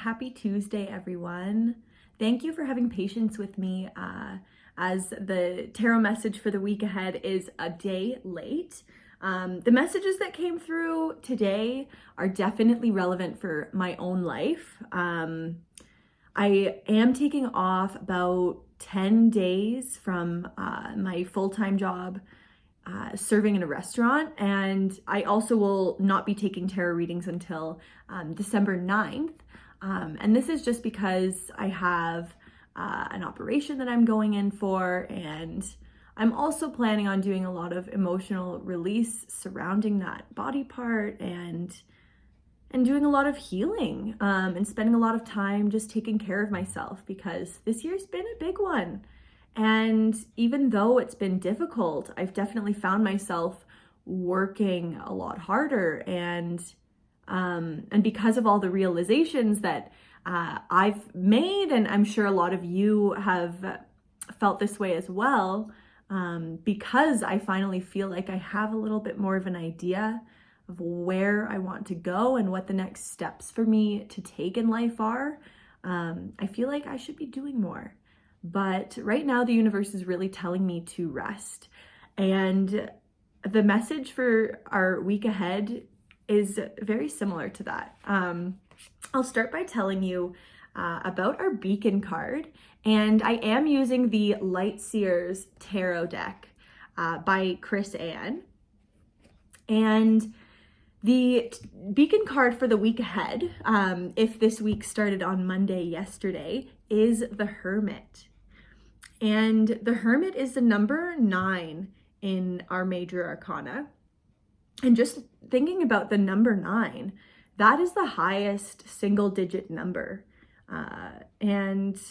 Happy Tuesday, everyone. Thank you for having patience with me as the tarot message for the week ahead is a day late. The messages that came through today are definitely relevant for my own life. I am taking off about 10 days from my full-time job serving in a restaurant, and I also will not be taking tarot readings until December 9th. And this is just because I have an operation that I'm going in for, and I'm also planning on doing a lot of emotional release surrounding that body part and doing a lot of healing and spending a lot of time just taking care of myself, because this year's been a big one. And even though it's been difficult, I've definitely found myself working a lot harder, and because of all the realizations that I've made, and I'm sure a lot of you have felt this way as well, because I finally feel like I have a little bit more of an idea of where I want to go and what the next steps for me to take in life are. I feel like I should be doing more. But right now, the universe is really telling me to rest. And the message for our week ahead is very similar to that. I'll start by telling you about our beacon card. And I am using the Light Seers Tarot deck by Chris Ann. And the beacon card for the week ahead, if this week started on Monday yesterday, is the Hermit. And the Hermit is the number 9 in our major arcana. And just thinking about the number 9, that is the highest single digit number. And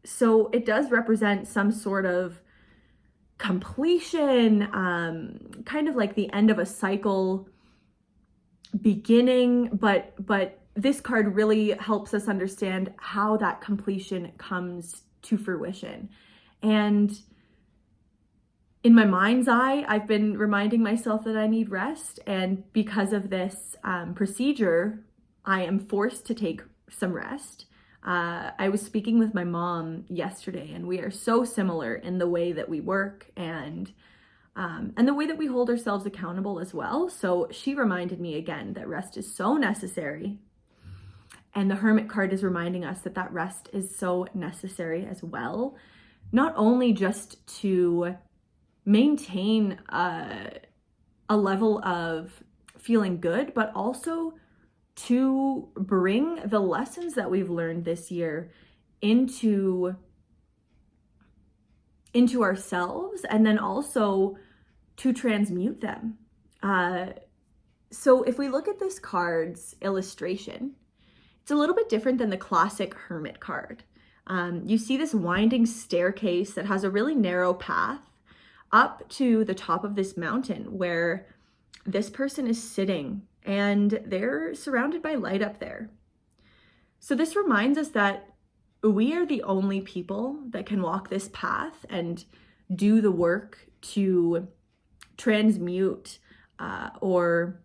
so it does represent some sort of completion, kind of like the end of a cycle beginning, but this card really helps us understand how that completion comes to fruition. And in my mind's eye, I've been reminding myself that I need rest. And because of this procedure, I am forced to take some rest. I was speaking with my mom yesterday, and we are so similar in the way that we work and the way that we hold ourselves accountable as well. So she reminded me again that rest is so necessary. And the Hermit card is reminding us that that rest is so necessary as well. Not only just to maintain a level of feeling good, but also to bring the lessons that we've learned this year into ourselves, and then also to transmute them. So if we look at this card's illustration, it's a little bit different than the classic Hermit card. You see this winding staircase that has a really narrow path up to the top of this mountain where this person is sitting, and they're surrounded by light up there. So this reminds us that we are the only people that can walk this path and do the work to transmute or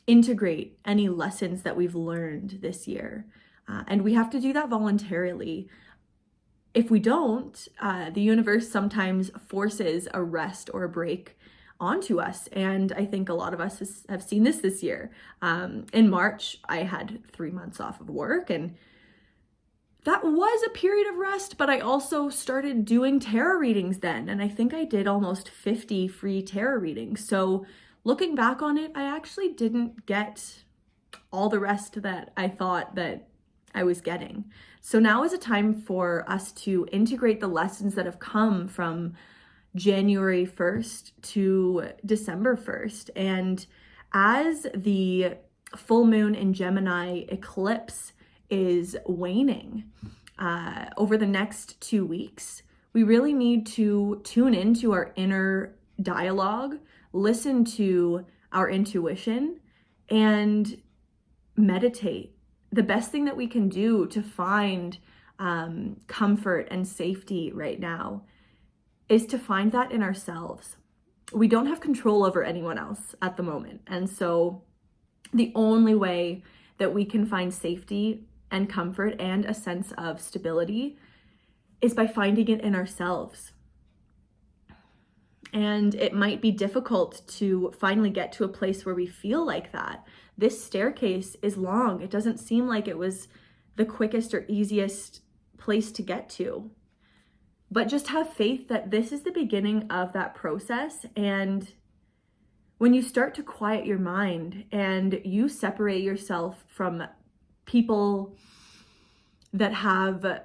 integrate any lessons that we've learned this year. And we have to do that voluntarily. If we don't, the universe sometimes forces a rest or a break onto us. And I think a lot of us have seen this year. In March, I had 3 months off of work, and that was a period of rest, but I also started doing tarot readings then. And I think I did almost 50 free tarot readings. So looking back on it, I actually didn't get all the rest that I thought that I was getting. So now is a time for us to integrate the lessons that have come from January 1st to December 1st. And as the full moon in Gemini eclipse is waning over the next 2 weeks, we really need to tune into our inner dialogue, listen to our intuition, and meditate. The best thing that we can do to find comfort and safety right now is to find that in ourselves. We don't have control over anyone else at the moment. And so the only way that we can find safety and comfort and a sense of stability is by finding it in ourselves. And it might be difficult to finally get to a place where we feel like that. This staircase is long. It doesn't seem like it was the quickest or easiest place to get to. But just have faith that this is the beginning of that process. And when you start to quiet your mind and you separate yourself from people that have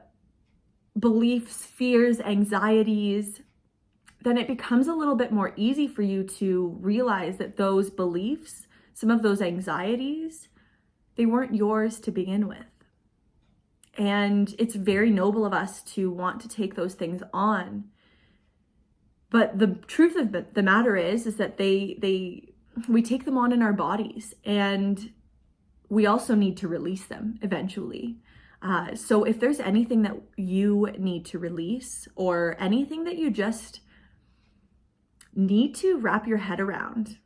beliefs, fears, anxieties, then it becomes a little bit more easy for you to realize that those beliefs, some of those anxieties, they weren't yours to begin with. And it's very noble of us to want to take those things on. But the truth of the matter is that we take them on in our bodies, and we also need to release them eventually. So if there's anything that you need to release, or anything that you just need to wrap your head around,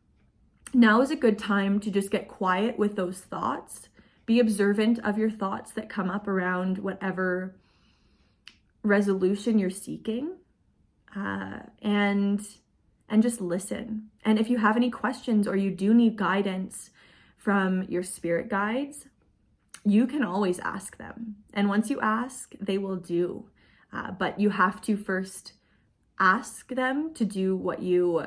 now is a good time to just get quiet with those thoughts. Be observant of your thoughts that come up around whatever resolution you're seeking, and just listen. And if you have any questions or you do need guidance from your spirit guides, you can always ask them. And once you ask, they will do. But you have to first ask them to do what you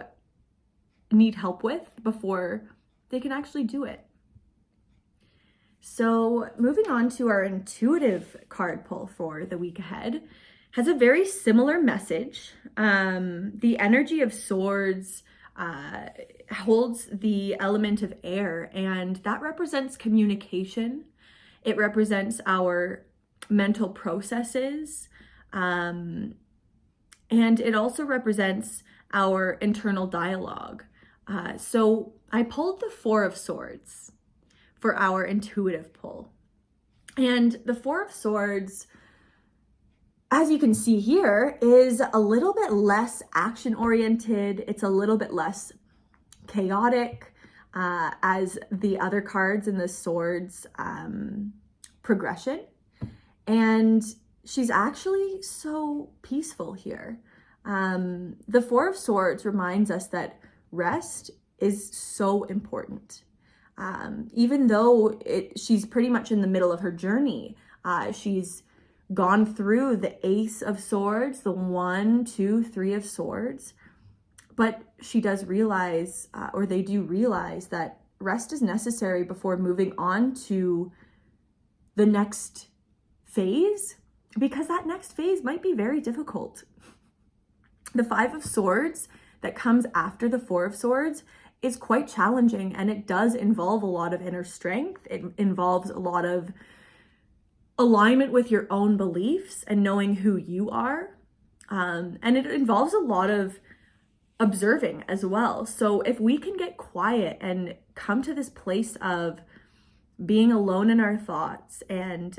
need help with before they can actually do it. So moving on to our intuitive card pull for the week ahead, has a very similar message. The energy of swords holds the element of air, and that represents communication. It represents our mental processes, and it also represents our internal dialogue. So I pulled the Four of Swords for our intuitive pull. And the Four of Swords, as you can see here, is a little bit less action-oriented. It's a little bit less chaotic as the other cards in the Swords progression. And she's actually so peaceful here. The Four of Swords reminds us that rest is so important. Even though she's pretty much in the middle of her journey, she's gone through the Ace of Swords, the 1, 2, 3 of Swords, but she does realize, or they do realize, that rest is necessary before moving on to the next phase, because that next phase might be very difficult. The Five of Swords that comes after the Four of Swords is quite challenging, and it does involve a lot of inner strength. It involves a lot of alignment with your own beliefs and knowing who you are. And it involves a lot of observing as well. So if we can get quiet and come to this place of being alone in our thoughts and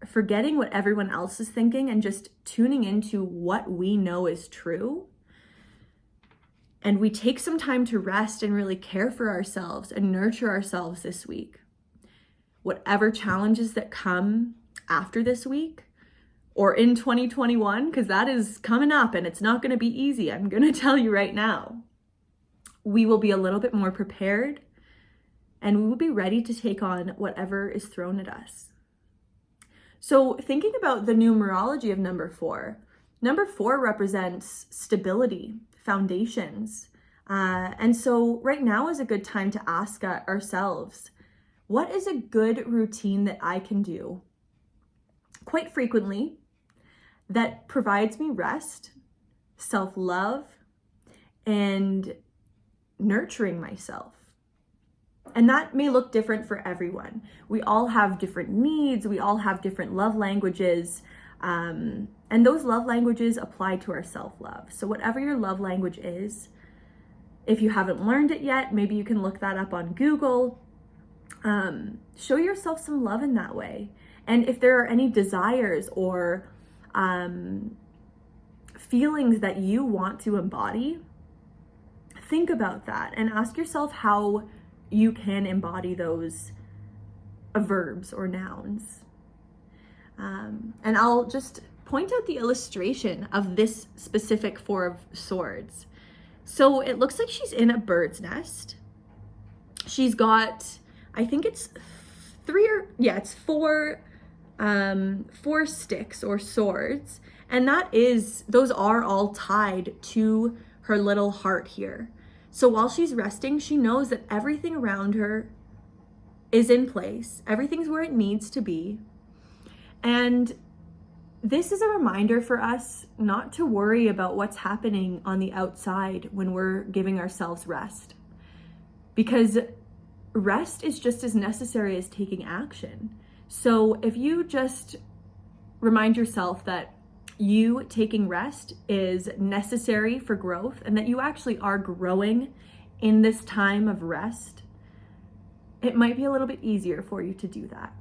forgetting what everyone else is thinking and just tuning into what we know is true, and we take some time to rest and really care for ourselves and nurture ourselves this week, whatever challenges that come after this week or in 2021, because that is coming up and it's not going to be easy, I'm going to tell you right now, we will be a little bit more prepared and we will be ready to take on whatever is thrown at us. So thinking about the numerology of number 4 represents stability, foundations. And so right now is a good time to ask ourselves, what is a good routine that I can do quite frequently that provides me rest, self-love, and nurturing myself? And that may look different for everyone. We all have different needs. We all have different love languages. And those love languages apply to our self-love. So whatever your love language is, if you haven't learned it yet, maybe you can look that up on Google. Show yourself some love in that way. And if there are any desires or feelings that you want to embody, think about that and ask yourself how you can embody those verbs or nouns. And I'll just point out the illustration of this specific Four of Swords. So it looks like she's in a bird's nest. She's got, I think it's four sticks or swords. And those are all tied to her little heart here. So while she's resting, she knows that everything around her is in place. Everything's where it needs to be. And this is a reminder for us not to worry about what's happening on the outside when we're giving ourselves rest. Because rest is just as necessary as taking action. So if you just remind yourself that you taking rest is necessary for growth and that you actually are growing in this time of rest, it might be a little bit easier for you to do that.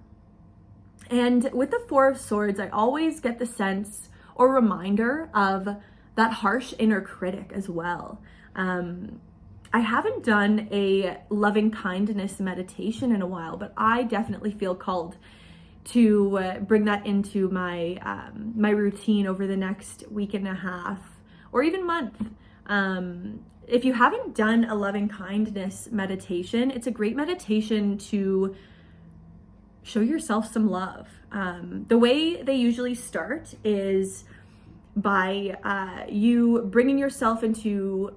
And with the Four of Swords, I always get the sense or reminder of that harsh inner critic as well. I haven't done a loving kindness meditation in a while, but I definitely feel called to bring that into my my routine over the next week and a half or even month. If you haven't done a loving kindness meditation, it's a great meditation to show yourself some love. The way they usually start is by you bringing yourself into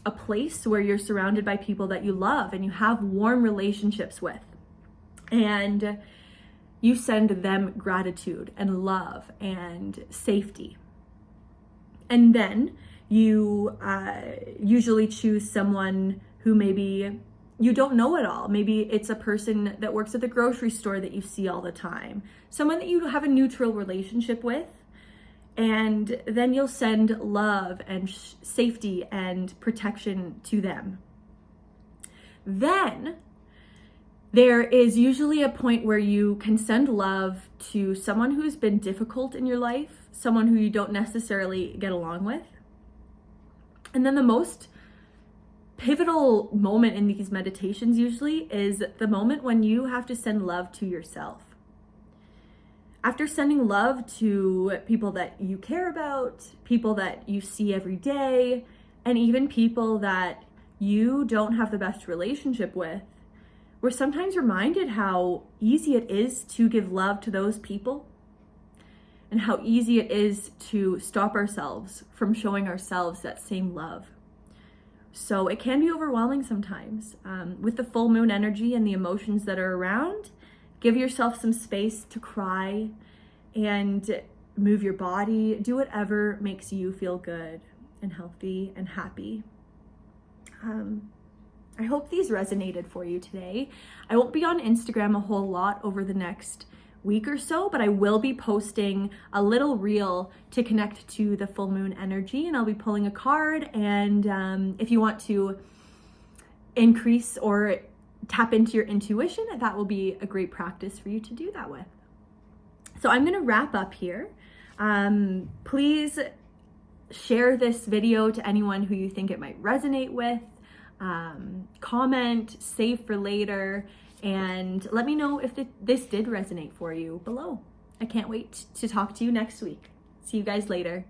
a place where you're surrounded by people that you love and you have warm relationships with. And you send them gratitude and love and safety. And then you usually choose someone who maybe you don't know at all. Maybe it's a person that works at the grocery store that you see all the time, someone that you have a neutral relationship with, and then you'll send love and safety and protection to them. Then there is usually a point where you can send love to someone who's been difficult in your life, someone who you don't necessarily get along with. And then the most pivotal moment in these meditations usually is the moment when you have to send love to yourself. After sending love to people that you care about, people that you see every day, and even people that you don't have the best relationship with, we're sometimes reminded how easy it is to give love to those people and how easy it is to stop ourselves from showing ourselves that same love. So it can be overwhelming sometimes. With the full moon energy and the emotions that are around, give yourself some space to cry and move your body. Do whatever makes you feel good and healthy and happy. I hope these resonated for you today. I won't be on Instagram a whole lot over the next week or so, but I will be posting a little reel to connect to the full moon energy, and I'll be pulling a card. And if you want to increase or tap into your intuition, that will be a great practice for you to do that with. So I'm going to wrap up here. Please share this video to anyone who you think it might resonate with. Comment, save for later, and let me know if this did resonate for you below. I can't wait to talk to you next week. See you guys later.